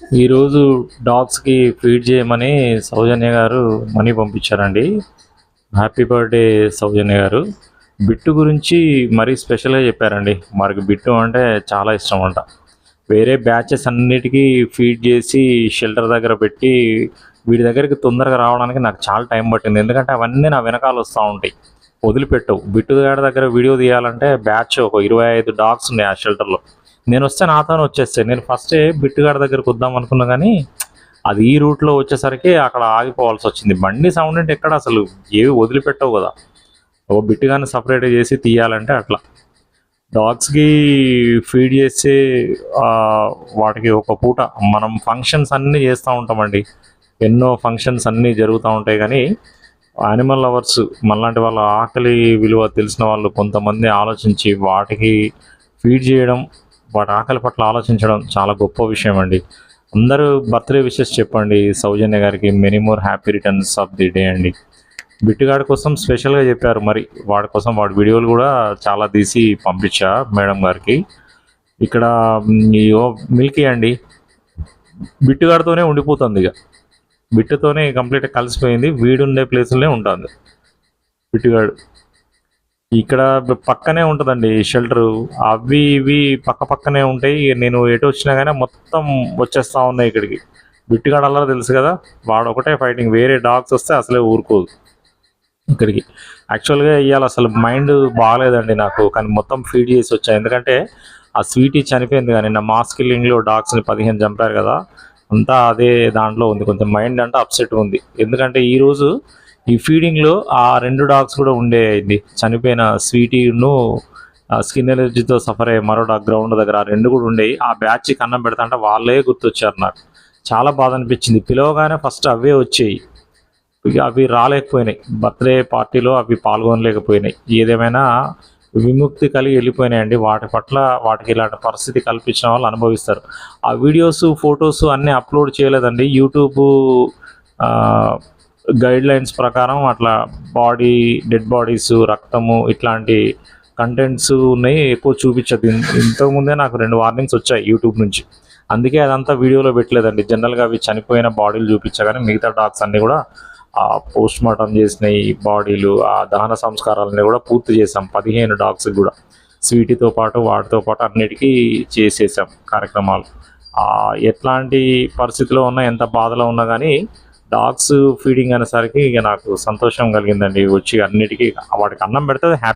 ఈరోజు డాగ్స్కి ఫీడ్ చేయమని సౌజన్య గారు మనీ పంపించారండి. హ్యాపీ బర్త్డే సౌజన్య గారు. బిట్టు గురించి మరీ స్పెషల్గా చెప్పారండి. మనకి బిట్టు అంటే చాలా ఇష్టం అంట. వేరే బ్యాచెస్ అన్నిటికీ ఫీడ్ చేసి షెల్టర్ దగ్గర పెట్టి వీడి దగ్గరికి తొందరగా రావడానికి నాకు చాలా టైం పట్టింది. ఎందుకంటే అవన్నీ నా వెనకాల వస్తూ ఉంటాయి, వదిలిపెట్టవు. బిట్టు గారి దగ్గర వీడియో తీయాలంటే బ్యాచ్ ఒక 25 డాగ్స్ ఉన్నాయి ఆ షెల్టర్లో. నేను వస్తే నాతోనే వచ్చేస్తాయి. నేను ఫస్టే బిట్టుగాడి దగ్గరకు వద్దాం అనుకున్నా, కానీ అది ఈ రూట్లో వచ్చేసరికి అక్కడ ఆగిపోవాల్సి వచ్చింది. బండి సౌండ్ అంటే ఎక్కడ అసలు ఏవి వదిలిపెట్టవు కదా, ఓ బిట్టుగాని సపరేట్ చేసి తీయాలంటే అట్లా. డాగ్స్కి ఫీడ్ చేస్తే వాటికి ఒక పూట మనం ఫంక్షన్స్ అన్నీ చేస్తూ ఉంటామండి. ఎన్నో ఫంక్షన్స్ అన్నీ జరుగుతూ ఉంటాయి, కానీ యానిమల్ లవర్స్ మనలాంటి వాళ్ళ ఆకలి విలువ తెలిసిన వాళ్ళు కొంతమంది ఆలోచించి వాటికి ఫీడ్ చేయడం, వాటి ఆకలి పట్ల ఆలోచించడం చాలా గొప్ప విషయం అండి. అందరూ బర్త్డే విషెస్ చెప్పండి సౌజన్య గారికి. Many more happy returns of the day అండి. బిట్టుగాడి కోసం స్పెషల్గా చెప్పారు, మరి వాడి కోసం వాడి వీడియోలు కూడా చాలా తీసి పంపించా మేడం గారికి. ఇక్కడ మిల్కీ అండి బిట్టుగాడితోనే ఉండిపోతుంది, ఇక బిట్టుతోనే కంప్లీట్గా కలిసిపోయింది. వీడుండే ప్లేసులోనే ఉంటుంది బిట్టుగాడు. ఇక్కడ పక్కనే ఉంటుందండి షెల్టరు. అవి ఇవి పక్క పక్కనే ఉంటాయి. నేను ఎటు వచ్చినా కానీ మొత్తం వచ్చేస్తూ ఉన్నాయి ఇక్కడికి. బిట్టుగాడు అలా తెలుసు కదా, వాడు ఒకటే ఫైటింగ్. వేరే డాగ్స్ వస్తే అసలే ఊరుకోదు ఇక్కడికి. యాక్చువల్గా ఇవాళ అసలు మైండ్ బాగాలేదండి నాకు, కానీ మొత్తం ఫీడ్ చేసి వచ్చాను. ఎందుకంటే ఆ స్వీటీ చనిపోయింది, కానీ నా మాస్ కిల్లింగ్లో డాగ్స్ని 15 చంపారు కదా, అంతా అదే దాంట్లో ఉంది. కొంచెం మైండ్ అంటే అప్సెట్ ఉంది. ఎందుకంటే ఈరోజు ఈ ఫీడింగ్లో ఆ 2 డాగ్స్ కూడా ఉండేయండి. చనిపోయిన స్వీటీను స్కిన్ ఎలర్జీతో సఫర్ అయ్యే మరో డాగ్ గ్రౌండ్ దగ్గర ఆ 2 కూడా ఉండేవి. ఆ బ్యాచ్కి అన్నం పెడతా వాళ్ళే గుర్తొచ్చారు. నాకు చాలా బాధ అనిపించింది. పిలవగానే ఫస్ట్ అవే వచ్చాయి, అవి రాలేకపోయినాయి. బర్త్డే పార్టీలో అవి పాల్గొనలేకపోయినాయి. ఏదేమైనా విముక్తి కలిగి వెళ్ళిపోయినాయండి. వాటి పట్ల వాటికి ఇలాంటి పరిస్థితి కల్పించిన వాళ్ళు అనుభవిస్తారు. ఆ వీడియోస్ ఫొటోస్ అన్నీ అప్లోడ్ చేయలేదండి. యూట్యూబ్ గైడ్ లైన్స్ ప్రకారం అట్లా డెడ్ బాడీస్, రక్తము ఇట్లాంటి కంటెంట్స్ ఉన్నాయి, ఎక్కువ చూపించదు. ఇంతకుముందే నాకు 2 వార్నింగ్స్ వచ్చాయి యూట్యూబ్ నుంచి. అందుకే అదంతా వీడియోలో పెట్టలేదండి. జనరల్గా అవి చనిపోయిన బాడీలు చూపించగానే మిగతా డాగ్స్ అన్నీ కూడా పోస్ట్ మార్టం చేసినాయి బాడీలు, ఆ దహన సంస్కారాలన్నీ కూడా పూర్తి చేసాం. 15 డాగ్స్ కూడా స్వీటీతో పాటు వాటితో పాటు అన్నిటికీ చేసేసాం కార్యక్రమాలు. ఎట్లాంటి పరిస్థితిలో ఉన్నా, ఎంత బాధలో ఉన్నా కానీ డాగ్స్ ఫీడింగ్ అనేసరికి ఇక నాకు సంతోషం కలిగిందండి. వచ్చి అన్నిటికీ వాటికి అన్నం పెడితే హ్యాపీ.